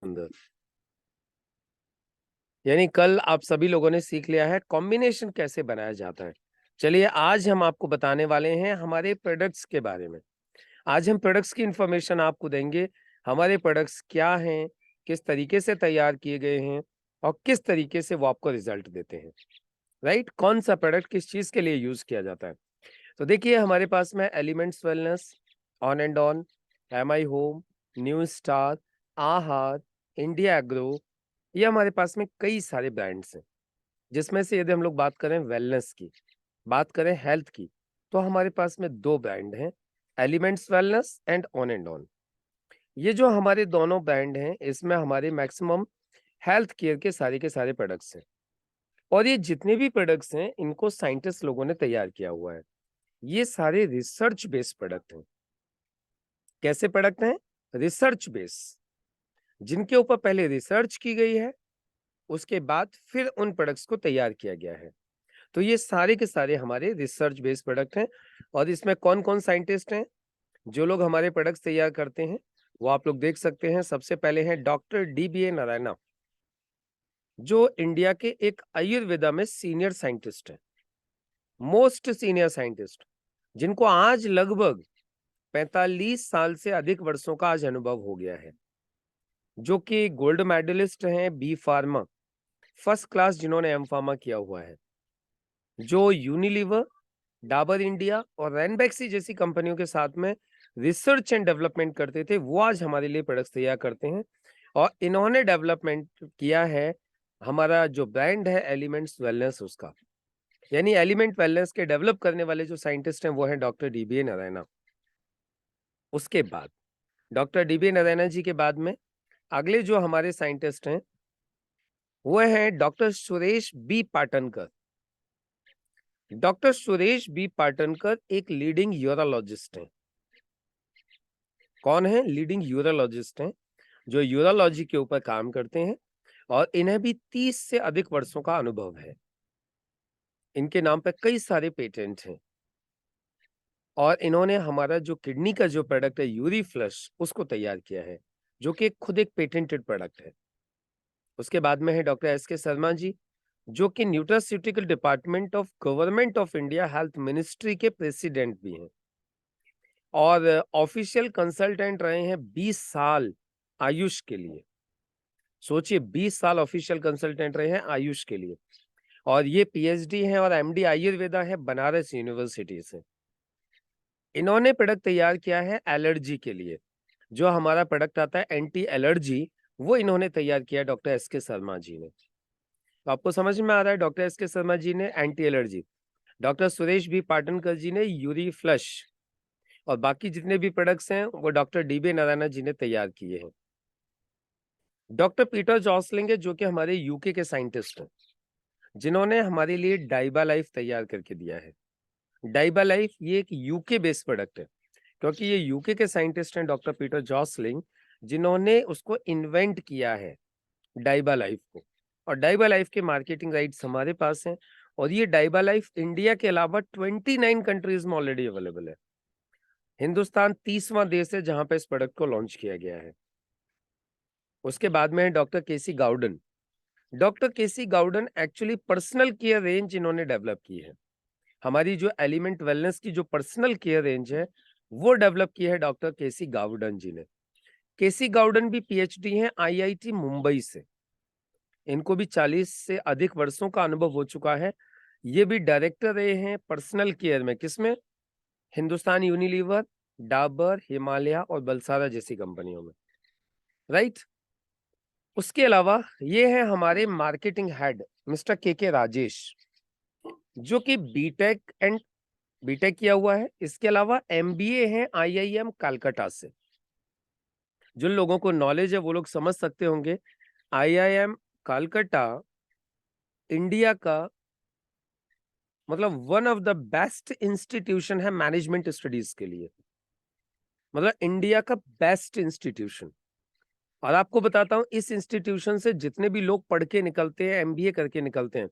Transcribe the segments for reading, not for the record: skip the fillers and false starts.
सुंदर। यानी कल आप सभी लोगों ने सीख लिया है कॉम्बिनेशन कैसे बनाया जाता है। चलिए आज हम आपको बताने वाले हैं हमारे प्रोडक्ट्स के बारे में। आज हम प्रोडक्ट्स की इंफॉर्मेशन आपको देंगे। हमारे प्रोडक्ट्स क्या हैं, किस तरीके से तैयार किए गए हैं और किस तरीके से वो आपको रिजल्ट देते हैं। राइट, कौन सा प्रोडक्ट किस चीज के लिए यूज किया जाता है। तो देखिए हमारे पास में elements wellness, on and on, M I home, new star, Aahaar, India agro, ये हमारे पास में कई सारे ब्रांड्स हैं। जिसमें से यदि हम लोग बात करें वेलनेस की, बात करें हेल्थ की, तो हमारे पास में दो ब्रांड हैं, elements wellness and on and on. ये जो हमारे दोनों ब्रांड हैं इसमें हमारे मैक्सिमम हेल्थ केयर के सारे प्रोडक्ट्स हैं। और ये जितने भी प्रोडक्ट्स हैं इनको साइंटिस्ट लोगों ने तैयार किया हुआ है। ये सारे रिसर्च बेस्ड प्रोडक्ट हैं। कैसे प्रोडक्ट हैं? रिसर्च बेस, जिनके ऊपर पहले रिसर्च की गई है, उसके बाद फिर उन प्रोडक्ट्स को तैयार किया गया है। तो ये सारे के सारे हमारे रिसर्च बेस्ड प्रोडक्ट हैं। और इसमें कौन कौन साइंटिस्ट हैं जो लोग हमारे प्रोडक्ट्स तैयार करते हैं, वो आप लोग देख सकते हैं। सबसे पहले हैं डॉक्टर DBA नारायणा, जो इंडिया के एक आयुर्वेदा में सीनियर साइंटिस्ट है, मोस्ट सीनियर साइंटिस्ट, जिनको आज लगभग 45 साल से अधिक वर्षों का आज अनुभव हो गया है, जो कि गोल्ड मेडलिस्ट हैं बी फार्मा, फर्स्ट क्लास जिन्होंने एम फार्मा किया हुआ है, जो यूनिलीवर, डाबर इंडिया और रैनबैक्सी जैसी कंपनियों के साथ में रिसर्च एंड डेवलपमेंट करते थे, वो आज हमारे लिए प्रोडक्ट्स तैयार करते हैं। और इन्होंने डेवलपमेंट किया है हमारा जो ब्रांड है एलिमेंट्स वेलनेस उसका। यानी एलिमेंट वेलनेस के डेवलप करने वाले जो साइंटिस्ट हैं वो हैं डॉक्टर DBA नारायणा। उसके बाद डॉक्टर DBA नारायणा जी के बाद में अगले जो हमारे साइंटिस्ट हैं वो हैं doctor Suresh B Patankar. Doctor Suresh B Patankar एक लीडिंग यूरोलॉजिस्ट हैं। कौन है? लीडिंग यूरोलॉजिस्ट हैं, जो यूरोलॉजी के ऊपर काम करते हैं और इन्हें भी 30 से अधिक वर्षों का अनुभव है। इनके नाम पे कई सारे पेटेंट हैं और इन्होंने हमारा जो किडनी का जो प्रोडक्ट है यूरी फ्लश उसको तैयार किया है, जो कि खुद एक पेटेंटेड प्रोडक्ट है। उसके बाद में है डॉक्टर SK शर्मा जी, जो कि nutraceutical department of government of India health ministry के प्रेसिडेंट भी हैं और ऑफिशियल कंसल्टेंट रहे हैं 20 साल आयुष के लिए। सोचिए 20 साल ऑफिशियल कंसल्टेंट रहे हैं आयुष के लिए। और ये PhD हैं और MD आयुर्वेदा है बनारस यूनिवर्सिटी से। इन्होंने प्रोडक्ट तैयार किया है एलर्जी के लिए। जो हमारा प्रोडक्ट आता है एंटी एलर्जी, वो इन्होंने तैयार किया है डॉक्टर SK शर्मा जी ने। तो आपको समझ में आ रहा है, डॉक्टर SK शर्मा जी ने anti allergy, doctor Suresh B Patankar ji ने यूरी फ्लश और बाकी जितने भी प्रोडक्ट्स हैं वो डॉक्टर DBA नारायणा जी ने तैयार किए हैं। डॉक्टर पीटर जॉसलिंग है, जो कि हमारे यूके के साइंटिस्ट हैं, जिन्होंने हमारे लिए डाइबा लाइफ तैयार करके दिया है। डाइबा लाइफ ये एक यूके बेस्ड प्रोडक्ट है, क्योंकि ये यूके के साइंटिस्ट हैं डॉक्टर पीटर जॉसलिंग, जिन्होंने उसको इन्वेंट किया है डाइबा लाइफ को। और डाइबा लाइफ के मार्केटिंग राइट्स हमारे पास हैं और ये डाइबा लाइफ इंडिया के अलावा 29 कंट्रीज में ऑलरेडी अवेलेबल है। हिंदुस्तान 30वां देश है जहां पे इस प्रोडक्ट को लॉन्च किया गया है। उसके बाद में है डॉक्टर KC गाउडन। डॉक्टर KC गाउडन एक्चुअली पर्सनल केयर रेंज इन्होंने डेवलप की है। हमारी जो एलिमेंट वेलनेस की जो पर्सनल केयर रेंज है वो डेवलप की है डॉक्टर KC गाउडन जी ने। KC गाउडन भी PhD हैं IIT मुंबई से। इनको भी 40 से अधिक वर्षों का अनुभव हो चुका है। ये भी डायरेक्टर रहे हैं पर्सनल केयर में, किसमें? हिंदुस्तान यूनिलीवर, डाबर, हिमालय और बलसारा जैसी कंपनियों में। राइट। उसके अलावा ये है हमारे marketing head mister KK Rajesh, जो कि बीटेक किया हुआ है। इसके अलावा MBA है IIM कलकत्ता से। जिन लोगों को नॉलेज है वो लोग समझ सकते होंगे, IIM कलकत्ता इंडिया का मतलब one of the best institution है मैनेजमेंट स्टडीज के लिए। मतलब इंडिया का बेस्ट इंस्टीट्यूशन। और आपको बताता हूं, इस इंस्टीट्यूशन से जितने भी लोग पढ़ के निकलते हैं, MBA करके निकलते हैं,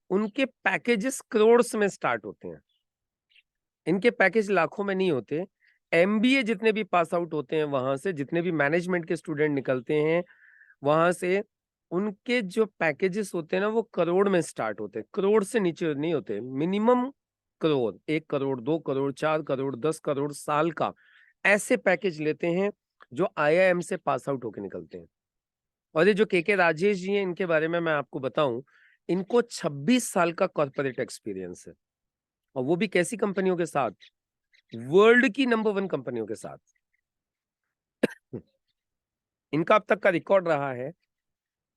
उनके पैकेजेस करोड़ में स्टार्ट होते हैं। इनके पैकेज लाखों में नहीं होते। MBA जितने भी पास आउट होते हैं, वहां से जितने भी मैनेजमेंट के स्टूडेंट निकलते हैं, वहां से उनके जो पैकेजेस होते हैं ना वो करोड़ में स्टार्ट होते हैं, करोड़ से नीचे नहीं होते, मिनिमम करोड़, 1 करोड़, 2 करोड़, 4 करोड़, 10 करोड़ साल का, ऐसे पैकेज लेते हैं जो IIM से पास आउट होके निकलते हैं। और ये जो के राजेश जी हैं, इनके बारे में मैं आपको बताऊं, इनको 26 साल का कॉर्पोरेट एक्सपीरियंस है, और वो भी कैसी कंपनियों के साथ, वर्ल्ड की नंबर 1 कंपनियों के साथ। इनका अब तक का रिकॉर्ड रहा है,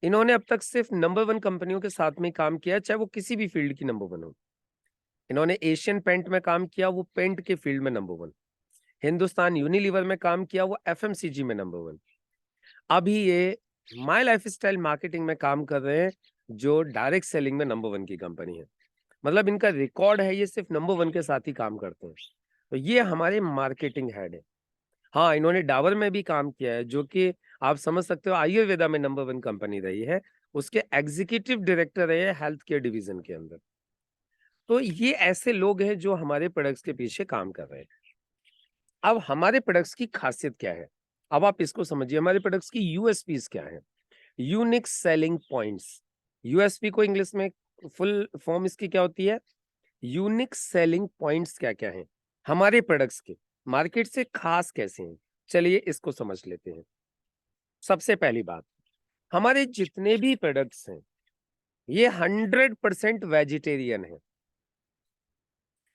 इन्होंने अब तक सिर्फ नंबर 1 कंपनियों के साथ में काम किया, चाहे वो किसी भी फील्ड की नंबर 1 हो। इन्होंने एशियन पेंट में काम किया, वो पेंट के फील्ड में नंबर 1। हिंदुस्तान यूनिलीवर में काम किया, वो FMCG में नंबर 1। अभी ये माई लाइफस्टाइल मार्केटिंग में काम कर रहे हैं, जो डायरेक्ट सेलिंग में नंबर 1 की कंपनी है। मतलब इनका रिकॉर्ड है, ये सिर्फ नंबर 1 के साथ ही काम करते हैं। तो ये हमारे मार्केटिंग हेड है। हाँ, इन्होंने डाबर में भी काम किया है, जो कि आप समझ सकते हो आयुर्वेदा में नंबर 1 कंपनी रही है। उसके एग्जीक्यूटिव डायरेक्टर रहे हेल्थ केयर डिवीजन के अंदर। तो ये ऐसे लोग हैं जो हमारे प्रोडक्ट्स के पीछे काम कर रहे हैं। अब हमारे प्रोडक्ट्स की खासियत क्या है, अब आप इसको समझिए, हमारे प्रोडक्ट्स की यूएसपीज क्या है, यूनिक सेलिंग पॉइंट्स। यूएसपी को इंग्लिश में फुल फॉर्म इसकी क्या होती है, यूनिक सेलिंग पॉइंट्स क्या क्या हैं हमारे प्रोडक्ट्स के, मार्केट से खास कैसे हैं, चलिए इसको समझ लेते हैं। सबसे पहली बात, हमारे जितने भी प्रोडक्ट्स हैं ये 100% वेजिटेरियन है,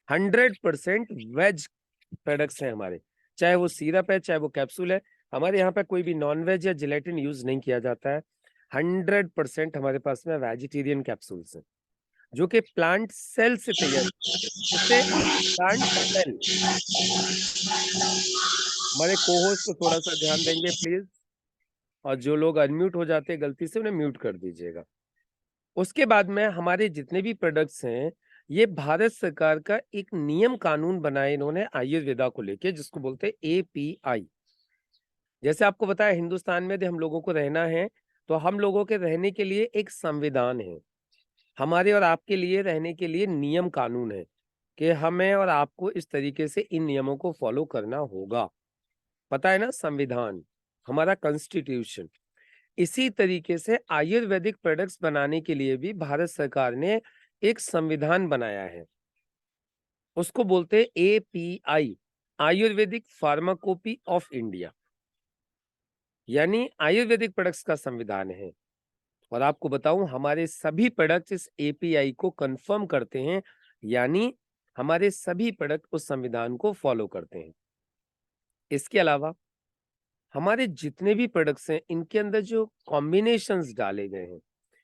100% वेज प्रोडक्ट्स हैं हमारे, चाहे वो सिरप है चाहे वो कैप्सूल है। हमारे यहाँ पे कोई भी नॉन वेज या जिलेटिन यूज नहीं किया जाता है। 100% हमारे पास में वेजिटेरियन कैप्सूल्स हैं, जो कि प्लांट सेल से तैयार, जैसे प्लांट सेल। हमारे कोहोस्ट को थोड़ा सा ध्यान देंगे प्लीज, और जो लोग अनम्यूट हो जाते हैं गलती से उन्हें म्यूट कर दीजिएगा। उसके बाद में हमारे जितने भी प्रोडक्ट्स हैं, ये भारत सरकार का एक नियम कानून बनाए इन्होंने आयुर्वेदा को लेके, जिसको बोलते हैं API। जैसे आपको बताया, हिंदुस्तान में यदि हम लोगों को रहना है तो हम लोगों के रहने के लिए एक संविधान है, हमारे और आपके लिए रहने के लिए नियम कानून है कि हमें और आपको इस तरीके से इन नियमों को फॉलो करना होगा। पता है ना, संविधान, हमारा कॉन्स्टिट्यूशन। इसी तरीके से आयुर्वेदिक प्रोडक्ट्स बनाने के लिए भी भारत सरकार ने एक संविधान बनाया है, उसको बोलते हैं API, आयुर्वेदिक फार्माकोपी ऑफ इंडिया, यानी आयुर्वेदिक प्रोडक्ट्स का संविधान है। और आपको बताऊं, हमारे सभी प्रोडक्ट इस API को कंफर्म करते हैं, यानी हमारे सभी प्रोडक्ट उस संविधान को फॉलो करते हैं। इसके अलावा हमारे जितने भी प्रोडक्ट्स हैं, इनके अंदर जो कॉम्बिनेशंस डाले गए हैं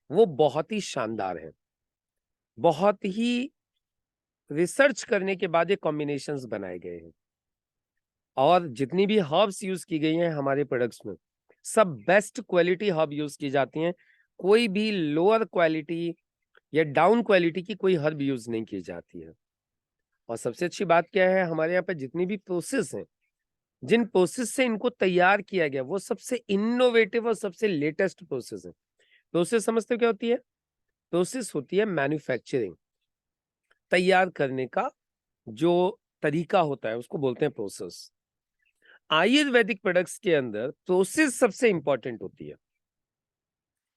वो बहुत ही शानदार है, बहुत ही रिसर्च करने के बाद ये कॉम्बिनेशंस बनाए गए हैं। और जितनी भी हर्ब्स यूज की गई हैं हमारे प्रोडक्ट्स में, सब बेस्ट क्वालिटी हर्ब यूज की जाती हैं, कोई भी लोअर क्वालिटी या डाउन क्वालिटी की कोई हर्ब यूज नहीं की जाती है। और सबसे अच्छी बात क्या है, हमारे यहाँ पे जितनी भी प्रोसेस हैं, जिन प्रोसेस से इनको तैयार किया गया, वो सबसे इनोवेटिव और सबसे लेटेस्ट प्रोसेस है। प्रोसेस समझते हो क्या होती है, प्रोसेस होती है मैन्युफैक्चरिंग, तैयार करने का जो तरीका होता है उसको बोलते हैं प्रोसेस। आयुर्वेदिक प्रोडक्ट्स के अंदर प्रोसेस सबसे इंपॉर्टेंट होती है।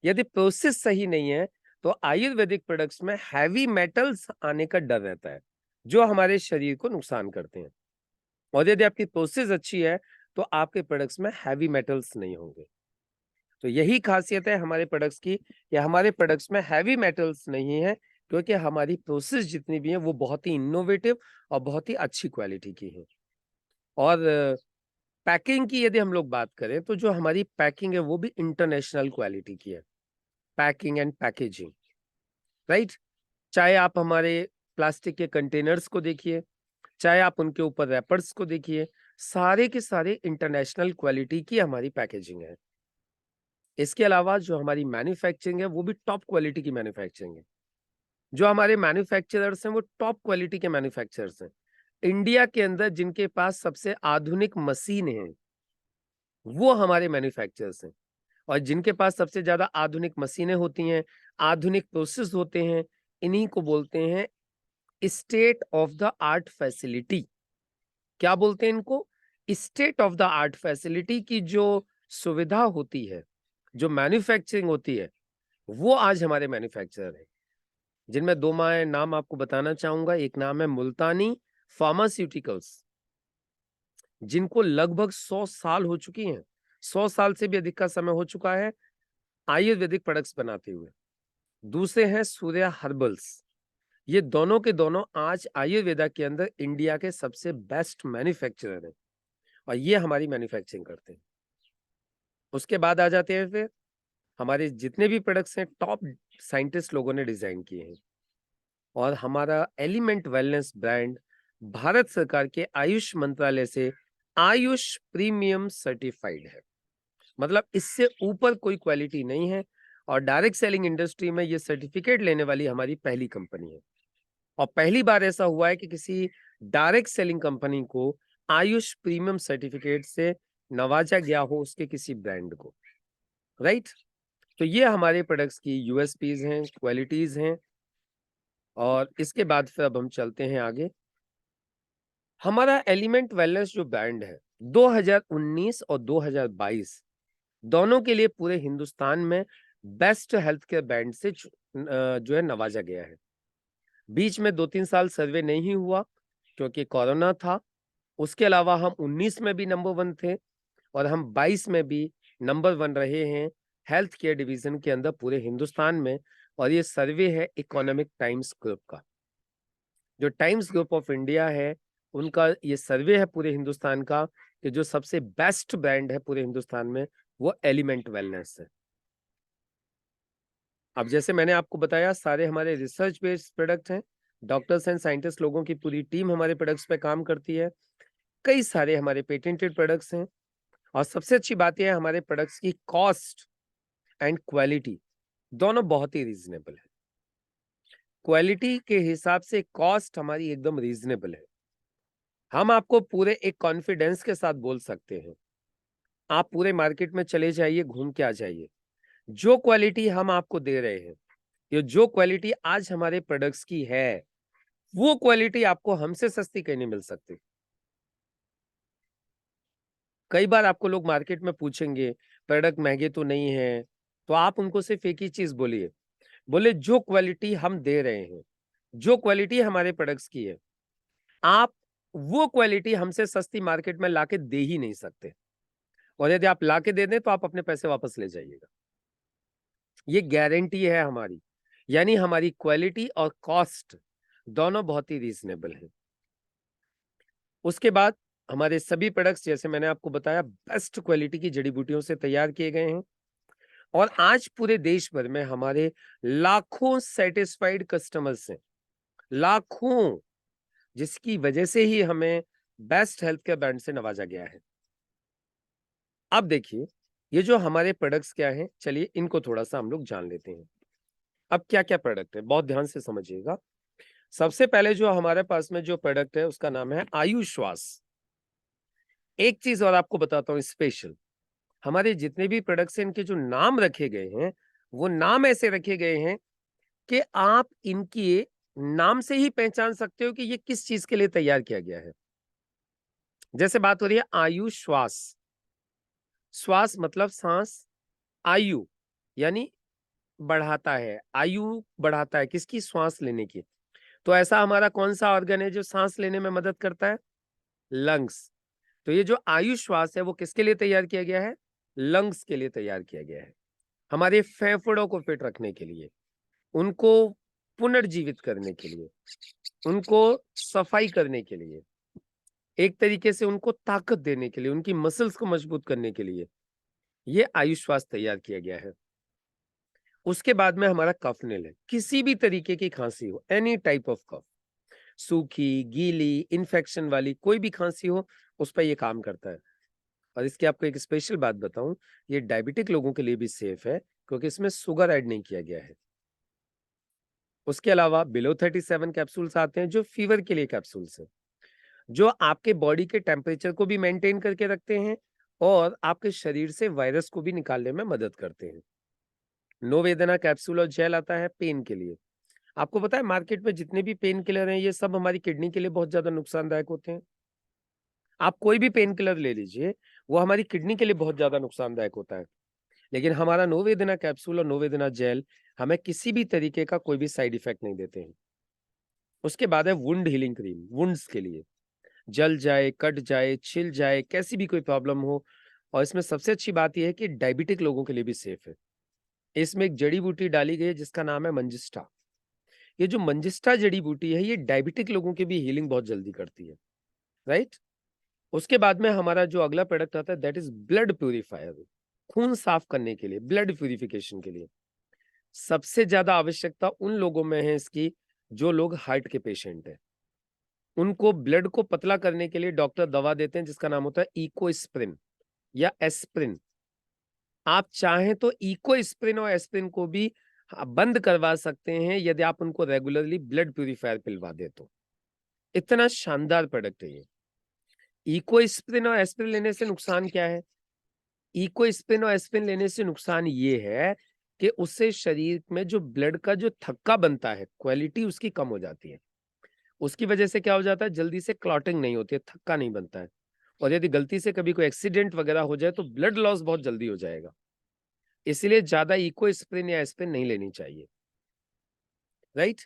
यदि प्रोसेस सही नहीं है तो आयुर्वेदिक प्रोडक्ट्स में हैवी मेटल्स आने का डर रहता है, जो हमारे शरीर को नुकसान करते हैं। और यदि आपकी प्रोसेस अच्छी है तो आपके प्रोडक्ट्स में हैवी मेटल्स नहीं होंगे। तो यही खासियत है हमारे प्रोडक्ट्स की, कि हमारे प्रोडक्ट्स में हैवी मेटल्स नहीं है, क्योंकि हमारी प्रोसेस जितनी भी है वो बहुत ही इनोवेटिव और बहुत ही अच्छी क्वालिटी की है। और पैकिंग की यदि हम लोग बात करें तो जो हमारी पैकिंग है वो भी इंटरनेशनल क्वालिटी की है, पैकिंग एंड पैकेजिंग, राइट। चाहे आप हमारे प्लास्टिक के कंटेनर्स को देखिए, चाहे आप उनके ऊपर रैपर्स को देखिए, सारे के सारे इंटरनेशनल क्वालिटी की हमारी पैकेजिंग है। इसके अलावा जो हमारी मैन्युफैक्चरिंग है वो भी टॉप क्वालिटी की मैन्युफैक्चरिंग है। जो हमारे मैन्युफैक्चरर्स हैं वो टॉप क्वालिटी के मैन्युफैक्चरर्स हैं। इंडिया के अंदर जिनके पास सबसे आधुनिक मशीन है वो हमारे मैन्युफैक्चरर्स हैं। और जिनके पास सबसे ज्यादा आधुनिक मशीनें होती हैं, आधुनिक प्रोसेस होते हैं, इन्हीं को बोलते हैं state of the art facility. क्या बोलते हैं इनको, state of the art facility की जो सुविधा होती है, जो मैन्युफैक्चरिंग होती है, वो आज हमारे मैन्युफैक्चरर हैं, जिनमें 2 मैं नाम आपको बताना चाहूँगा। एक नाम है मुल्तानी फार्मास्यूटिकल्स, जिनको लगभग 100 साल हो चुकी हैं, 100 साल से भी अधिक का समय हो चुका है आयुर्वेदिक प्रोडक्ट्स बनाते हुए। दूसरे हैं सूर्या हर्बल्स, ये दोनों के दोनों आज आयुर्वेदा के अंदर इंडिया के सबसे बेस्ट मैन्युफैक्चरर हैं और ये हमारी मैन्युफैक्चरिंग करते हैं। उसके बाद आ जाते हैं फिर हमारे जितने भी प्रोडक्ट्स हैं, टॉप साइंटिस्ट लोगों ने डिजाइन किए हैं और हमारा एलिमेंट वेलनेस ब्रांड भारत सरकार के आयुष मंत्रालय से आयुष प्रीमियम सर्टिफाइड है। मतलब इससे ऊपर कोई क्वालिटी नहीं है और डायरेक्ट सेलिंग इंडस्ट्री में ये सर्टिफिकेट लेने वाली हमारी पहली कंपनी है और पहली बार ऐसा हुआ है कि किसी डायरेक्ट सेलिंग कंपनी को आयुष प्रीमियम सर्टिफिकेट से नवाजा गया हो उसके किसी ब्रांड को, राइट। तो ये हमारे प्रोडक्ट्स की यूएसपीज हैं, क्वालिटीज हैं और इसके बाद फिर अब हम चलते हैं आगे। हमारा एलिमेंट वेलनेस जो ब्रांड है 2019 और 2022 दोनों के लिए पूरे हिंदुस्तान में बेस्ट हेल्थ केयर ब्रांड से जो है नवाजा गया है। बीच में 2-3 साल सर्वे नहीं हुआ क्योंकि कोरोना था। उसके अलावा हम 19 में भी नंबर 1 थे और हम 22 में भी नंबर 1 रहे हैं हेल्थ केयर डिवीजन के अंदर पूरे हिंदुस्तान में। और ये सर्वे है इकोनॉमिक टाइम्स ग्रुप का, जो टाइम्स ग्रुप ऑफ इंडिया है उनका ये सर्वे है पूरे हिंदुस्तान का कि जो सबसे बेस्ट ब्रांड है पूरे हिंदुस्तान में वो एलिमेंट वेलनेस है। अब जैसे मैंने आपको बताया सारे हमारे रिसर्च बेस्ड प्रोडक्ट हैं, डॉक्टर्स एंड साइंटिस्ट लोगों की पूरी टीम हमारे प्रोडक्ट्स पे काम करती है। कई सारे हमारे पेटेंटेड प्रोडक्ट्स हैं और सबसे अच्छी बात यह है हमारे प्रोडक्ट्स की कॉस्ट एंड क्वालिटी दोनों बहुत ही रीजनेबल है। क्वालिटी के हिसाब से कॉस्ट हमारी एकदम रीजनेबल है। हम आपको पूरे एक कॉन्फिडेंस के साथ बोल सकते हैं, आप पूरे मार्केट में चले जाइए, घूम के आ जाइए, जो क्वालिटी हम आपको दे रहे हैं, ये जो क्वालिटी आज हमारे प्रोडक्ट्स की है, वो क्वालिटी आपको हमसे सस्ती कहीं नहीं मिल सकती। कई बार आपको लोग मार्केट में पूछेंगे प्रोडक्ट महंगे तो नहीं है, तो आप उनको सिर्फ एक ही चीज बोलिए, बोले जो क्वालिटी हम दे रहे हैं, जो क्वालिटी हमारे प्रोडक्ट्स की है, आप वो क्वालिटी हमसे सस्ती मार्केट में लाके दे ही नहीं सकते और यदि आप लाके दे दें तो आप अपने पैसे वापस ले जाइएगा। ये गारंटी है हमारी, यानी हमारी क्वालिटी और कॉस्ट दोनों बहुत ही रीजनेबल है। उसके बाद हमारे सभी प्रोडक्ट्स जैसे मैंने आपको बताया बेस्ट क्वालिटी की जड़ी बूटियों से तैयार किए गए हैं और आज पूरे देश भर में हमारे लाखों सेटिस्फाइड कस्टमर्स हैं, लाखों, जिसकी वजह से ही हमें बेस्ट हेल्थ केयर ब्रांड से नवाजा गया है। अब देखिए ये जो हमारे प्रोडक्ट्स क्या हैं, चलिए इनको थोड़ा सा हम लोग जान लेते हैं। अब क्या क्या प्रोडक्ट है, बहुत ध्यान से समझिएगा। सबसे पहले जो हमारे पास में जो प्रोडक्ट है उसका नाम है आयुश्वास। एक चीज और आपको बताता हूँ स्पेशल, हमारे जितने भी प्रोडक्ट्स हैं इनके जो नाम रखे गए हैं वो नाम ऐसे रखे गए हैं कि आप इनके नाम से ही पहचान सकते हो कि ये किस चीज के लिए तैयार किया गया है। जैसे बात हो रही है आयुश्वास, श्वास मतलब सांस, आयु यानी बढ़ाता है, आयु बढ़ाता है किसकी, श्वास लेने की। तो ऐसा हमारा कौन सा ऑर्गन है जो सांस लेने में मदद करता है, लंग्स। तो ये जो आयुश्वास है वो किसके लिए तैयार किया गया है, लंग्स के लिए तैयार किया गया है, हमारे फेफड़ों को फिट रखने के लिए, उनको पुनर्जीवित करने के लिए, उनको सफाई करने के लिए, एक तरीके से उनको ताकत देने के लिए, उनकी मसल्स को मजबूत करने के लिए ये आयुश्वास तैयार किया गया है। उसके बाद में हमारा कफनेल है, किसी भी तरीके की खांसी हो, एनी टाइप ऑफ कफ, सूखी, गीली, इन्फेक्शन वाली कोई भी खांसी हो उस पर ये काम करता है। और इसकी आपको एक स्पेशल बात बताऊं, ये डायबिटिक लोगों के लिए भी सेफ है क्योंकि इसमें शुगर ऐड नहीं किया गया है। उसके अलावा बिलो 37 कैप्सूल्स आते हैं जो फीवर के लिए कैप्सूल्स हैं, जो आपके बॉडी के टेम्परेचर को भी मेंटेन करके रखते हैं और आपके शरीर से वायरस को भी निकालने में मदद करते हैं। नो वेदना कैप्सूल और जेल आता है पेन के लिए। आपको पता है मार्केट में जितने भी पेन किलर हैं ये सब हमारी किडनी के लिए बहुत ज्यादा नुकसानदायक होते हैं। आप कोई भी पेन किलर ले लीजिए वो हमारी किडनी के लिए बहुत ज्यादा नुकसानदायक होता है, लेकिन हमारा नोवेदना कैप्सूल और नोवेदना जेल हमें किसी भी तरीके का कोई भी साइड इफेक्ट नहीं देते हैं। उसके बाद है वुंड हीलिंग क्रीम, वुंड्स के लिए। जल जाए, कट जाए, छिल जाए, कैसी भी कोई प्रॉब्लम हो, और इसमें सबसे अच्छी बात ये है कि डायबिटिक लोगों के लिए भी सेफ है। इसमें एक जड़ी-बूटी डाली गई है जिसका नाम है मंजिस्टा। ये जो मंजिस्टा जड़ी-बूटी है, ये डायबिटिक लोगों की भी हीलिंग बहुत जल्दी करती है, राइट? उसके बाद में हमारा जो अगला प्रोडक्ट आता है दैट इज़ ब्लड प्यूरीफायर, खून साफ करने के लिए, ब्लड प्यूरिफिकेशन के लिए। सबसे ज़्यादा आवश्यकता उन लोगों में है इसकी, जो लोग हार्ट के पेशेंट हैं। उनको ब्लड को पतला करने के लिए डॉक्टर दवा देते हैं जिसका नाम होता है इकोस्प्रिन या एस्प्रिन। आप चाहें तो इकोस्प्रिन और एस्प्रिन को भी बंद करवा सकते हैं यदि आप उनको रेगुलरली ब्लड प्यूरीफायर पिलवा दें तो। इतना शानदार प्रोडक्ट है ये। इकोस्प्रिन और एस्प्रिन लेने से नुकसान क्या है? इकोस्प्रिन और एस्प्रिन लेने से नुकसान ये है कि उससे शरीर में जो ब्लड का जो थक्का बनता है, क्वालिटी उसकी कम हो जाती है। उसकी वजह से क्या हो जाता है, जल्दी से क्लॉटिंग नहीं होती है, थक्का नहीं बनता है। और यदि गलती से कभी कोई एक्सीडेंट वगैरह हो जाए तो ब्लड लॉस बहुत जल्दी हो जाएगा। इसीलिए ज़्यादा इकोस्प्रिन या एस्प्रिन नहीं लेनी चाहिए, राइट?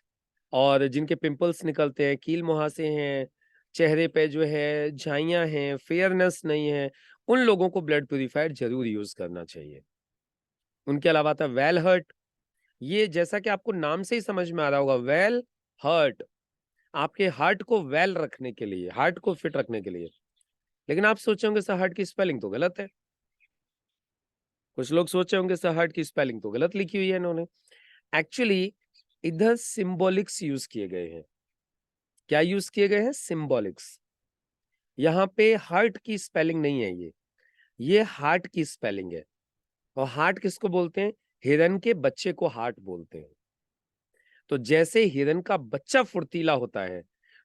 और जिनके पिंपल्स निकलते हैं, कील मुहासे हैं, चेहरे पे जो है झाइयाँ हैं, फेयरनेस नहीं है, उन लोगों को ब्लड प्यूरीफायर ज़रूर यूज़ करना चाहिए। उनके अलावा था वेल हर्ट। ये जैसा कि आपको नाम से ही समझ में आ रहा होगा, वेल हर्ट, आपके हार्ट को वेल रखने के लिए, हार्ट को फिट रखने के लिए। लेकिन आप सोचे होंगे सर हार्ट की स्पेलिंग तो गलत है। कुछ लोग सोचे होंगे सर हार्ट की स्पेलिंग तो गलत लिखी हुई है इन्होंने। एक्चुअली इधर सिंबॉलिक्स यूज़ किए गए हैं। क्या यूज़ किए गए हैं? सिंबॉलिक्स। यहाँ पे हार्ट की स्पेलिंग नहीं है ये हार्ट की स्पेलिंग है। और हार्ट किसको बोलते हैं? हिरन के बच्चे को हार्ट बोलते हैं। तो जैसे हिरन का बच्चा फुर्तीला होता है,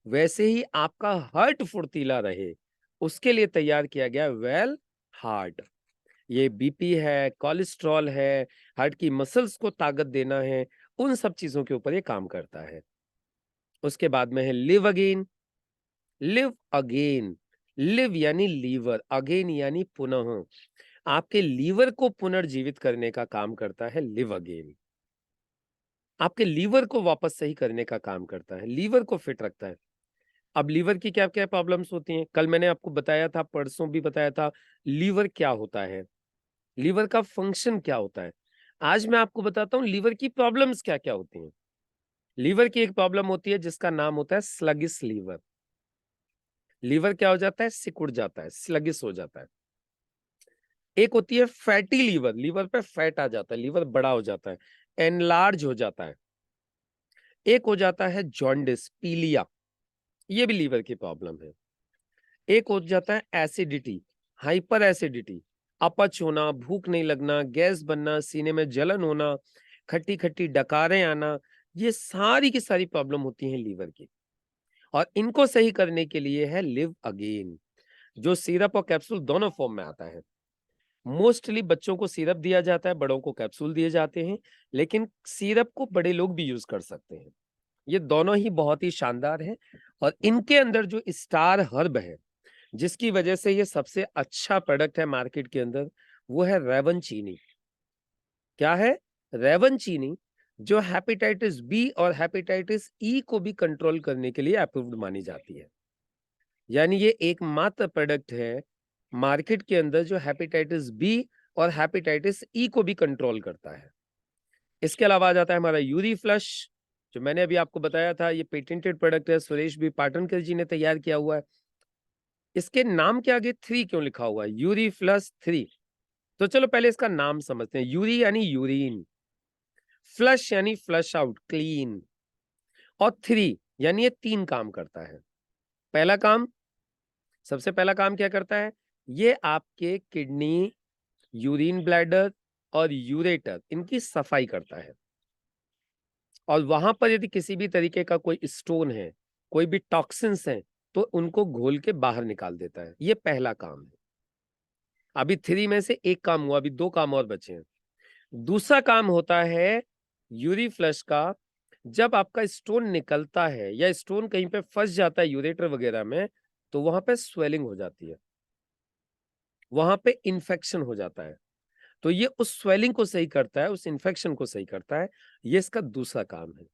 वैसे ही आपका हार्ट फुर्तीला रहे, उसके लिए तैयार किया गया वेल हार्ट। ये बीपी है, कोलेस्ट्रॉल है, हार्ट की मसल्स को ताकत देना है, उन सब चीज़ों के ऊपर ये काम करता है। उसके बाद में है live again, live again, live यानी लीवर, अगेन यानी पुनः। आपके लीवर को पुनर्जीवित करने का काम करता है लिव अगेन। आपके लीवर को वापस सही करने का काम करता है, लीवर को फिट रखता है। अब लीवर की क्या-क्या प्रॉब्लम्स होती हैं? कल मैंने आपको बताया था, परसों भी बताया था, लीवर क्या होता है? लीवर का फंक्शन क्या होता है? आज मैं आपको बताता हूँ लीवर की प्रॉब्लम्स क्या-क्या होती हैं। लीवर की एक प्रॉब्लम होती है जिसका नाम होता है स्लगिश लीवर। लीवर क्या हो जाता है? सिकुड़ जाता है, स्लगिश हो जाता है। एक होती है फैटी लीवर, लीवर पे फैट आ जाता है, लीवर बड़ा हो जाता है, एनलार्ज हो जाता है। एक हो जाता है जॉन्डिस, पीलिया, ये भी लीवर की प्रॉब्लम है। एक हो जाता है एसिडिटी, हाइपर एसिडिटी, अपच होना, भूख नहीं लगना, गैस बनना, सीने में जलन होना, खट्टी-खट्टी डकारें आना, ये सारी की सारी प्रॉब्लम होती हैं लीवर की। और इनको सही करने के लिए है लिव अगेन, जो सिरप और कैप्सूल दोनों फॉर्म में आता है। मोस्टली बच्चों को सिरप दिया जाता है, बड़ों को कैप्सूल दिए जाते हैं, लेकिन सिरप को बड़े लोग भी यूज़ कर सकते हैं। ये दोनों ही बहुत ही शानदार हैं और इनके अंदर जो स्टार हर्ब है, जिसकी वजह से ये सबसे अच्छा प्रोडक्ट है मार्केट के अंदर, वो है रेवन चीनी। क्या है? रेवन चीनी, जो हेपेटाइटिस बी और हेपेटाइटिस ई को भी कंट्रोल करने के लिए अप्रूव्ड मानी जाती है। यानी ये एकमात्र प्रोडक्ट है मार्केट के अंदर जो हेपेटाइटिस बी और हेपेटाइटिस ई को भी कंट्रोल करता है। इसके अलावा आ जाता है हमारा यूरी फ्लश, जो मैंने अभी आपको बताया था, ये पेटेंटेड प्रोडक्ट है, सुरेश बी पाटनकर जी ने तैयार किया हुआ है। इसके नाम के आगे 3 क्यों लिखा हुआ है? Yuri flush 3। तो चलो पहले इसका नाम समझते हैं। यूरी यानी यूरिन, फ्लश यानी फ्लश आउट, क्लीन, और 3 यानी ये 3 काम करता है। पहला काम, सबसे पहला काम क्या करता है? ये आपके किडनी, यूरिन ब्लैडर और यूरेटर, इनकी सफाई करता है। और वहां पर यदि किसी भी तरीके का कोई स्टोन है, कोई भी टॉक्सिन्स हैं, तो उनको घोल के बाहर निकाल देता है। ये पहला काम है। अभी 3 में से 1 काम हुआ, अभी 2 काम और बचे हैं। दूसरा काम होता है यूरी फ्लश का, जब आपका स्टोन निकलता है या स्टोन कहीं पे फंस जाता है यूरेटर वगैरह में, तो वहां पे स्वेलिंग हो जाती है, वहां पे इन्फेक्शन हो जाता है। तो ये उस स्वेलिंग को सही करता है, उस इन्फेक्शन को सही करता है। ये इसका दूसरा काम है।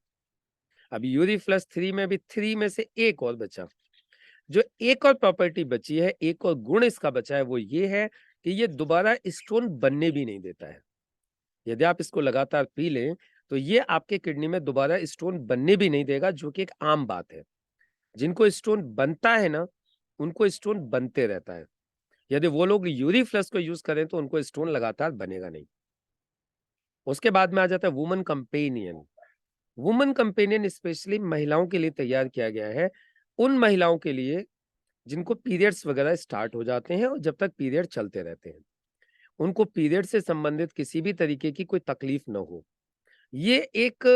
अब यूरीफ्लक्स 3 में भी 3 में से एक और बचा। जो एक और प्रॉपर्टी बची है, एक और गुण इसका बचा है, वो ये है कि ये दोबारा स्टोन बनने भी नहीं देता है। यदि आप इसको लगातार पी लें, तो ये आपके किडनी में दोबारा स्टोन बनने भी नहीं देगा, जो कि एक आम बात है। जिनको स्टोन बनता है ना, उनको स्टोन बनते रहता है। यदि वो लोग यूरीफ्लक्स को यूज़ करें, तो उनको स्टोन लगातार बनेगा नहीं। उसके बाद में आ जाता है woman companion. Woman companion specially महिलाओं के लिए तैयार किया गया है। उन महिलाओं के लिए जिनको पीरियड्स वगैरह स्टार्ट हो जाते हैं और जब तक पीरियड चलते रहते हैं। उनको पीरियड से संबंधित किसी भी तरीके की कोई तकलीफ ना हो। ये एक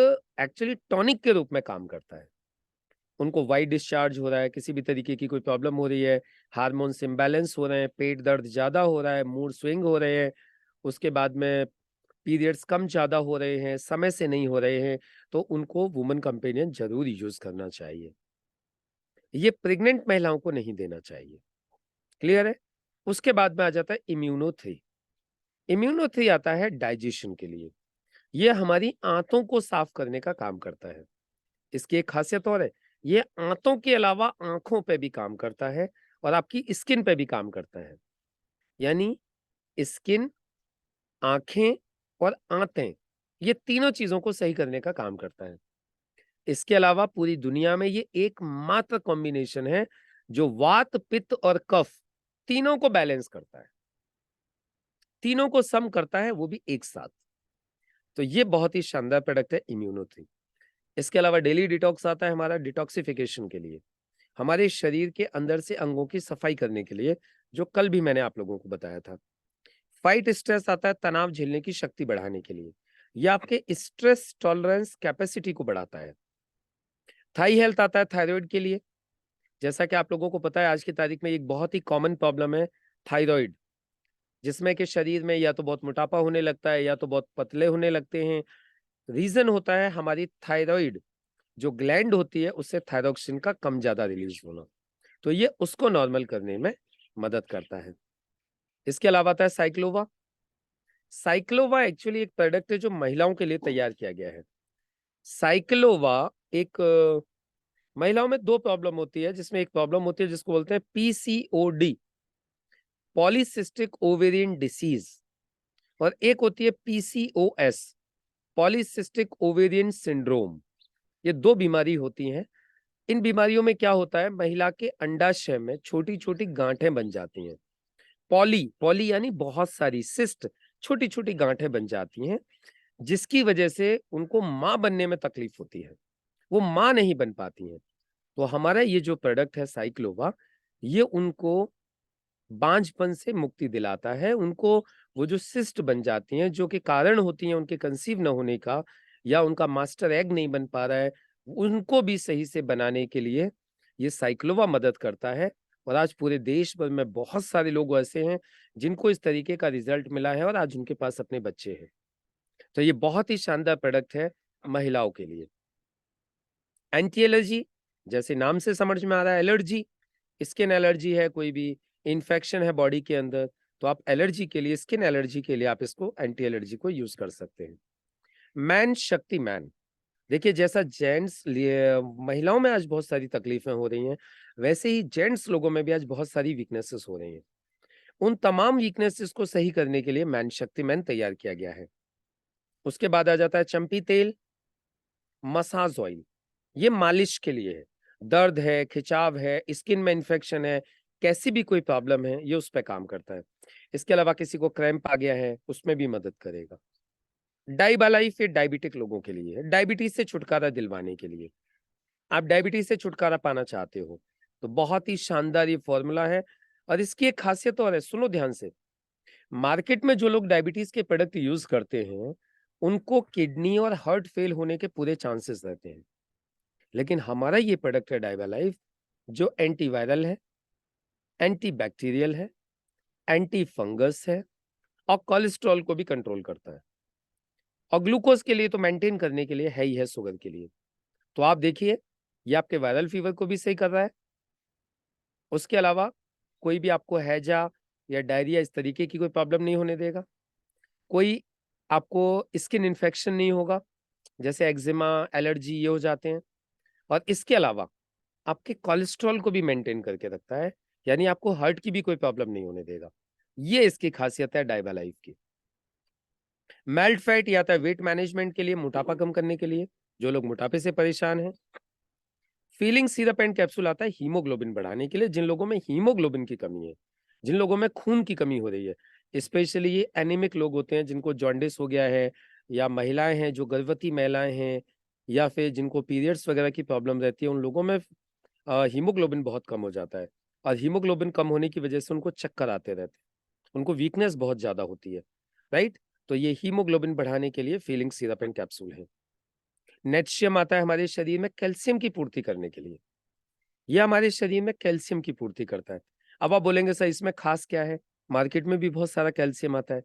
एक्चुअली टॉनिक के रूप में काम करता है। उनको व्हाइट डिस्चार्ज हो रहा है, किसी भी तरीके की कोई प्रॉब्लम हो रही है, हार्मोन्स इम्बैलेंस हो रहे हैं, पेट दर्द ज़्यादा हो रहा है, मूड स्विंग हो रहे हैं, उसके बाद में पीरियड्स कम ज़्यादा हो रहे हैं, समय से नहीं हो रहे हैं, तो उनको वुमन कंपेनियन ज़रूर यूज़ करना चाहिए। ये प्रेग्नेंट महिलाओं को नहीं देना चाहिए। क्लियर है? उसके बाद में आ जाता है इम्यूनो 3। इम्यूनो 3 आता है डाइजेशन के लिए। ये हमारी आंतों को साफ करने का काम करता है। इसकी एक खासियत और है, ये आंतों के अलावा आँखों पे भी काम करता है और आपकी स्किन पे भी काम करता है। यानी स्किन, आँखें और आंतें, ये तीनों चीज़ों को सही करने का काम करता है। इसके अलावा पूरी दुनिया में ये एकमात्र कॉम्बिनेशन है, जो वात, पित्त और कफ तीनों को बैलेंस करता है। तीनों को सम करता है, वो भी एक साथ। तो ये बहुत ही शानदार प्रोडक्ट है इम्यूनो 3। इसके अलावा डेली डिटॉक्स आता है हमारा डिटॉक्सिफिकेशन के लिए, हमारे शरीर के अंदर से अंगों की सफाई करने के लिए, जो कल भी मैंने आप लोगों को बताया था। फाइट स्ट्रेस आता है तनाव झेलने की शक्ति बढ़ाने के लिए। ये आपके स्ट्रेस टॉलरेंस कैपेसिटी को बढ़ाता है। थाई हेल्थ आता है थायराइड के लिए। जैसा कि आप लोगों को पता है, आज की तारीख में एक बहुत ही कॉमन प्रॉब्लम है थायराइड, जिसमें कि शरीर में या तो बहुत मोटापा होने लगता है या तो बहुत पतले होने लगते हैं। रीजन होता है हमारी थायराइड जो ग्लैंड होती है, उससे थायरोक्सिन का कम ज्यादा रिलीज होना। तो ये उसको नॉर्मल करने में मदद करता है। इसके अलावा आता है साइक्लोवा। साइक्लोवा एक्चुअली एक प्रोडक्ट है जो महिलाओं के लिए तैयार किया गया है। साइक्लोवा एक महिलाओं में दो प्रॉब्लम होती है, जिसमें एक प्रॉब्लम होती है जिसको बोलते हैं पीसीओडी, पॉलीसिस्टिक ओवेरियन डिसीज, और एक होती है पीसीओएस, पॉलीसिस्टिक ओवेरियन सिंड्रोम। ये दो बीमारी होती हैं। इन बीमारियों में क्या होता है, महिला के अंडाशय में छोटी छोटी गांठें बन जाती हैं। पॉली पॉली यानी बहुत सारी, सिस्ट छोटी छोटी गांठें बन जाती हैं, जिसकी वजह से उनको मां बनने में तकलीफ होती है, वो मां नहीं बन पाती हैं। तो हमारा ये जो प्रोडक्ट है साइक्लोवा, ये उनको बांझपन से मुक्ति दिलाता है। उनको वो जो सिस्ट बन जाती हैं, जो कि कारण होती हैं उनके कंसीव न होने का, या उनका मास्टर एग नहीं बन पा रहा है, उनको भी सही से बनाने के लिए ये साइक्लोवा मदद करता है। और आज पूरे देश भर में बहुत सारे लोग ऐसे हैं जिनको इस तरीके का रिजल्ट मिला है और आज उनके पास अपने बच्चे हैं। तो ये बहुत ही शानदार प्रोडक्ट है महिलाओं के लिए। एंटी एलर्जी, जैसे नाम से समझ में आ रहा है, एलर्जी, स्किन एलर्जी है, कोई भी इन्फेक्शन है बॉडी के अंदर, तो आप एलर्जी के लिए, स्किन एलर्जी के लिए आप इसको एंटी एलर्जी को यूज कर सकते हैं। मैन शक्ति मैन, देखिए जैसा जेंट्स लिए महिलाओं में आज बहुत सारी तकलीफें हो रही हैं, वैसे ही जेंट्स लोगों में भी आज बहुत सारी वीकनेसेस हो रही हैं। उन तमाम वीकनेसेस को सही करने के लिए मैन शक्ति मैन तैयार किया गया है। उसके बाद आ जाता है चंपी तेल, मसाज ऑयल, ये मालिश के लिए है। दर्द है, खिंचाव है, स्किन में इन्फेक्शन है, कैसी भी कोई प्रॉब्लम है, ये उस पे काम करता है। इसके अलावा किसी को क्रैम्प आ गया है, उसमें भी मदद करेगा। डाइबालाइफ ये डायबिटिक लोगों के लिए है, डायबिटीज से छुटकारा दिलवाने के लिए। आप डायबिटीज से छुटकारा पाना चाहते हो, तो बहुत ही शानदार ये फॉर्मूला है। और इसकी एक खासियत और है, सुनो ध्यान से। मार्केट में जो लोग डायबिटीज के प्रोडक्ट यूज करते हैं, उनको किडनी और हार्ट फेल होने के पूरे चांसेस रहते हैं। लेकिन हमारा ये प्रोडक्ट है डाइबालाइफ, जो एंटीवायरल है, एंटीबैक्टीरियल है, एंटी फंगस है, और कोलेस्ट्रॉल को भी कंट्रोल करता है। और ग्लूकोज के लिए तो मेंटेन करने के लिए है ही है, शुगर के लिए। तो आप देखिए, ये आपके वायरल फीवर को भी सही कर रहा है। उसके अलावा कोई भी आपको हैजा या डायरिया इस तरीके की कोई प्रॉब्लम नहीं होने देगा। कोई आपको स्किन इन्फेक्शन नहीं होगा, जैसे एक्जिमा, एलर्जी ये हो जाते हैं। और इसके अलावा आपके कोलेस्ट्रॉल को भी मेंटेन करके रखता है, यानी आपको हार्ट की भी कोई प्रॉब्लम नहीं होने देगा। ये इसकी खासियत है डाइबा लाइफ की। मेल्ट फैट ये आता है वेट मैनेजमेंट के लिए, मोटापा कम करने के लिए, जो लोग मोटापे से परेशान हैं। फीलिंग सिरप एंड कैप्सूल आता है हीमोग्लोबिन बढ़ाने के लिए, जिन लोगों में हीमोग्लोबिन की कमी है, जिन लोगों में खून की कमी हो रही है, स्पेशली ये एनीमिक लोग होते हैं जिनको जॉन्डिस हो गया है, या महिलाएं हैं जो गर्भवती महिलाएं हैं, या फिर जिनको पीरियड्स वगैरह की प्रॉब्लम रहती है, उन लोगों में हीमोग्लोबिन बहुत कम हो जाता है। और हीमोग्लोबिन कम होने की वजह से उनको चक्कर आते रहते हैं, उनको वीकनेस बहुत ज्यादा होती है, राइट। तो ये हीमोग्लोबिन बढ़ाने के लिए फीलिंग सिरप एंड कैप्सूल है। नेट्शियम आता है हमारे शरीर में कैल्शियम की पूर्ति करने के लिए, ये हमारे शरीर में कैल्शियम की पूर्ति करता है। अब आप बोलेंगे सर इसमें खास क्या है? मार्केट में भी बहुत सारा कैल्शियम आता है।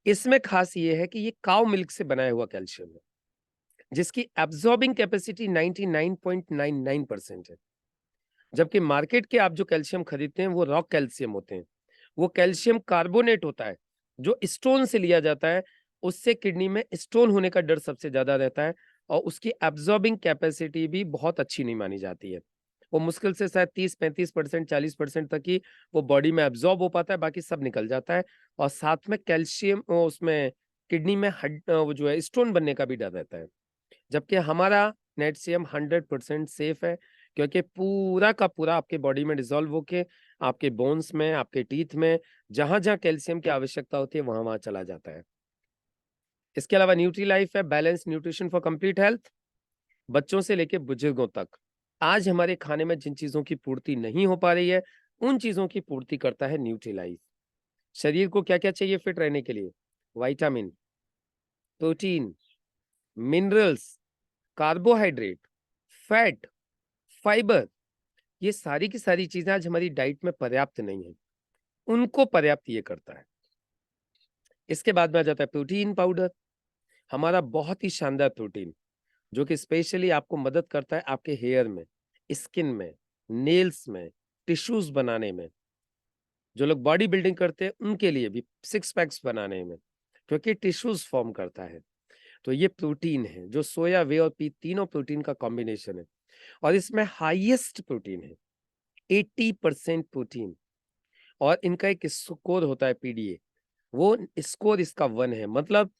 इसमें खास ये है कि ये काऊ मिल्क से बनाया हुआ कैल्शियम है, जिसकी एब्जॉर्बिंग कैपेसिटी 99.99% है। जबकि मार्केट के आप जो कैल्शियम खरीदते हैं वो रॉ कैल्शियम होते हैं। वो कैल्शियम कार्बोनेट होता है, जो स्टोन से लिया जाता है, उससे किडनी में स्टोन होने का डर सबसे ज्यादा रहता है, और उसकी एब्जॉर्बिंग कैपेसिटी भी बहुत अच्छी नहीं मानी जाती है। वो मुश्किल से शायद 30-35%, 40% तक ही वो बॉडी में एब्जॉर्ब हो पाता है, बाकी सब निकल जाता है। और साथ में कैल्शियम उसमें किडनी में वो जो है स्टोन बनने का भी डर रहता है। जबकि हमारा नेटसीएम 100% सेफ है, क्योंकि पूरा का पूरा आपके बॉडी में डिसॉल्व होके आपके बोन्स में, आपके टीथ में, जहां-जहां कैल्शियम की आवश्यकता होती है वहां-वहां चला जाता है। इसके अलावा न्यूट्री लाइफ है, balance nutrition for complete health, बच्चों से लेके बुजुर्गों तक। आज हमारे खाने में जिन चीजों की पूर्ति नहीं हो पा रही है, उन चीजों की पूर्ति करता है न्यूट्री लाइफ। शरीर को क्या-क्या चाहिए फिट रहने के लिए? Vitamin, protein, minerals, carbohydrate, fat, fibre, ये सारी की सारी चीजें आज हमारी डाइट में पर्याप्त नहीं है, उनको पर्याप्त ये करता है। इसके बाद में आ जाता है प्रोटीन पाउडर, हमारा बहुत ही शानदार प्रोटीन, जो कि स्पेशली आपको मदद करता है आपके हेयर में, स्किन में, नेल्स में, टिश्यूज बनाने में। जो लोग बॉडी बिल्डिंग करते हैं उनके लिए भी सिक्स पैक्स बनाने में, क्योंकि टिश्यूज फॉर्म करता है। तो ये प्रोटीन है जो सोया, वे और पी तीनों प्रोटीन का कॉम्बिनेशन है, और इसमें हाईएस्ट प्रोटीन है, 80% प्रोटीन। और इनका एक स्कोर होता है पीडीए, वो स्कोर इसका 1 है, मतलब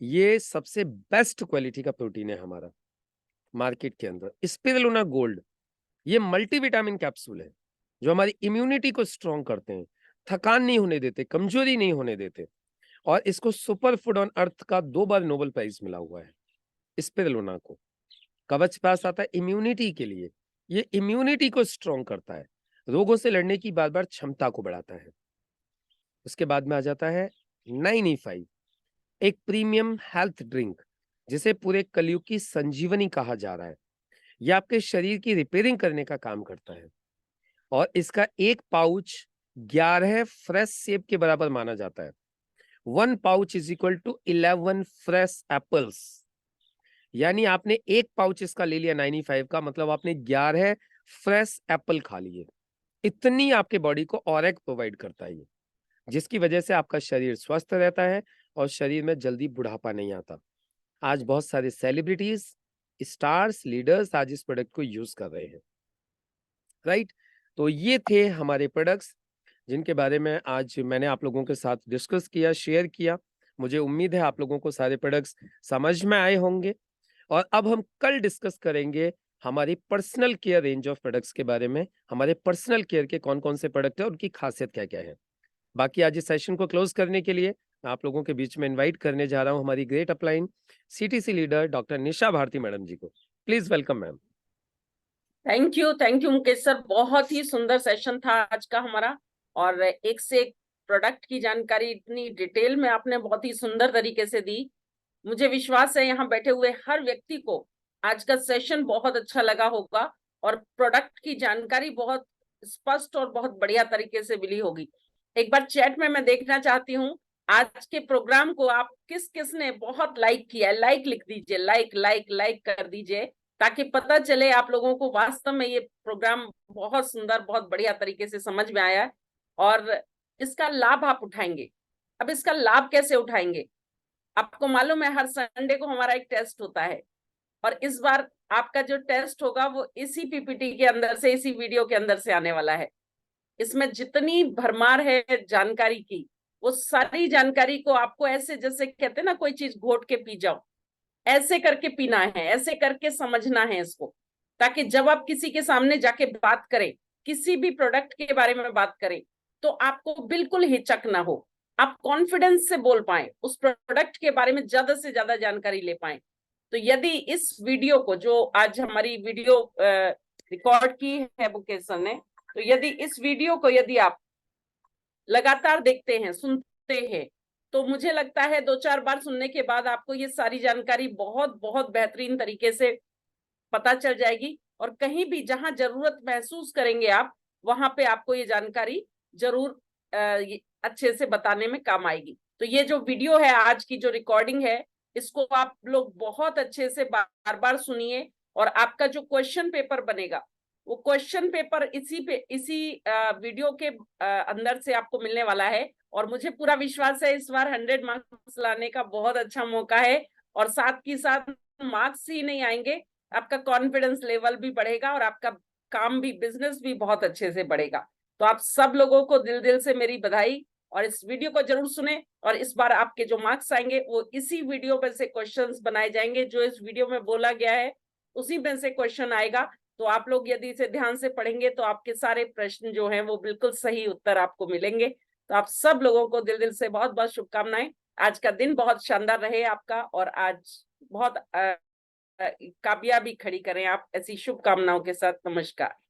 ये सबसे बेस्ट क्वालिटी का प्रोटीन है हमारा मार्केट के अंदर। स्पिरुलिना गोल्ड, ये मल्टीविटामिन कैप्सूल है, जो हमारी इम्यूनिटी को स्ट्रॉन्ग करते हैं, थकान नहीं होने देते, कमजोरी नहीं होने देते। और इसको सुपर फूड ऑन अर्थ का 2 बार नोबेल प्राइज मिला हुआ है स्पिरुलिना को। कवच पास आता है इम्यूनिटी के लिए, ये इम्यूनिटी को स्ट्रॉन्ग करता है, रोगों से लड़ने की बार बार क्षमता को बढ़ाता है। उसके बाद में आ जाता है 9E5, एक प्रीमियम हेल्थ ड्रिंक, जिसे पूरे कलयुग की संजीवनी कहा जा रहा है। यह आपके शरीर की रिपेयरिंग करने का काम करता है, और इसका एक पाउच 11 फ्रेश सेब के बराबर माना जाता है। 1 pouch is equal to 11 fresh apples. यानी आपने एक पाउच इसका ले लिया 9E5 का, मतलब आपने 11 फ्रेश एप्पल खा लिए। इतनी आपके बॉडी को ऑरेक प्रोवाइड करता है ये, जिसकी वजह से आपका शरीर स्वस्थ रहता है और शरीर में जल्दी बुढ़ापा नहीं आता। आज बहुत सारे सेलिब्रिटीज, स्टार्स, लीडर्स आज इस प्रोडक्ट को यूज कर रहे हैं, राइट। तो ये थे हमारे प्रोडक्ट्स, जिनके बारे में आज मैंने आप लोगों के साथ डिस्कस किया, शेयर किया। मुझे उम्मीद है आप लोगों को सारे प्रोडक्ट्स समझ में आए होंगे। और अब हम कल डिस्कस करेंगे हमारी personal care range of products के बारे में, हमारे पर्सनल केयर के कौन कौन से प्रोडक्ट है, उनकी खासियत क्या क्या है। बाकी आज इस सेशन को क्लोज करने के लिए मैं आप लोगों के बीच में इनवाइट करने जा रहा हूं हमारी great upline CTC leader doctor Nisha Bharti madam ji को। Please welcome ma'am. Thank you Mukesh sir, बहुत ही सुंदर सेशन था आज का हमारा। और एक से एक प्रोडक्ट की जानकारी इतनी डिटेल में आपने बहुत ही सुंदर तरीके से दी। मुझे विश्वास है यहाँ बैठे हुए हर व्यक्ति को आज का सेशन बहुत अच्छा लगा होगा, और प्रोडक्ट की जानकारी बहुत स्पष्ट और बहुत बढ़िया तरीके से मिली होगी। एक बार चैट में मैं देखना चाहती हूँ आज के प्रोग्राम को आप किस किस ने बहुत लाइक किया है। लाइक लिख दीजिए, लाइक लाइक लाइक कर दीजिए, ताकि पता चले आप लोगों को वास्तव में ये प्रोग्राम बहुत सुंदर, बहुत बढ़िया तरीके से समझ में आया है और इसका लाभ आप उठाएंगे। अब इसका लाभ कैसे उठाएंगे? आपको मालूम है हर संडे को हमारा एक टेस्ट होता है, और इस बार आपका जो टेस्ट होगा वो इसी पीपीटी के अंदर से, इसी वीडियो के अंदर से आने वाला है। इसमें जितनी भरमार है जानकारी की, वो सारी जानकारी को आपको ऐसे, जैसे कहते हैं ना कोई चीज घोट के पी जाओ, ऐसे करके पीना है, ऐसे करके समझना है इसको, ताकि जब आप किसी के सामने जाके बात करें, किसी भी प्रोडक्ट के बारे में बात करें, तो आपको बिल्कुल हिचक ना हो, आप कॉन्फिडेंस से बोल पाए, उस प्रोडक्ट के बारे में ज्यादा से ज्यादा जानकारी ले पाए। तो यदि इस वीडियो को, जो आज हमारी वीडियो रिकॉर्ड की है मुकेश सर ने, तो यदि इस वीडियो को यदि आप लगातार देखते हैं, सुनते हैं, तो मुझे लगता है 2-4 बार सुनने के बाद आपको ये सारी जानकारी बहुत बहुत बेहतरीन तरीके से पता चल जाएगी, और कहीं भी जहां जरूरत महसूस करेंगे आप, वहां पे आपको ये जानकारी जरूर अच्छे से बताने में काम आएगी। तो ये जो वीडियो है, आज की जो रिकॉर्डिंग है, इसको आप लोग बहुत अच्छे से बार बार सुनिए, और आपका जो क्वेश्चन पेपर बनेगा, वो क्वेश्चन पेपर इसी वीडियो के अंदर से आपको मिलने वाला है। और मुझे पूरा विश्वास है इस बार 100 मार्क्स लाने का बहुत अच्छा मौका है, और साथ ही साथ मार्क्स ही नहीं आएंगे, आपका कॉन्फिडेंस लेवल भी बढ़ेगा, और आपका काम भी, बिजनेस भी बहुत अच्छे से बढ़ेगा। तो आप सब लोगों को दिल दिल से मेरी बधाई, और इस वीडियो को जरूर सुने, और इस बार आपके जो मार्क्स आएंगे वो इसी वीडियो में से क्वेश्चंस बनाए जाएंगे, जो इस वीडियो में बोला गया है उसी में से क्वेश्चन आएगा। तो आप लोग यदि इसे ध्यान से पढ़ेंगे तो आपके सारे प्रश्न जो हैं वो बिल्कुल सही उत्तर आपको मिलेंगे। तो आप सब लोगों को दिल दिल से बहुत बहुत शुभकामनाएं। आज का दिन बहुत शानदार रहे आपका, और आज बहुत कामयाबी खड़ी करें आप, ऐसी शुभकामनाओं के साथ। नमस्कार।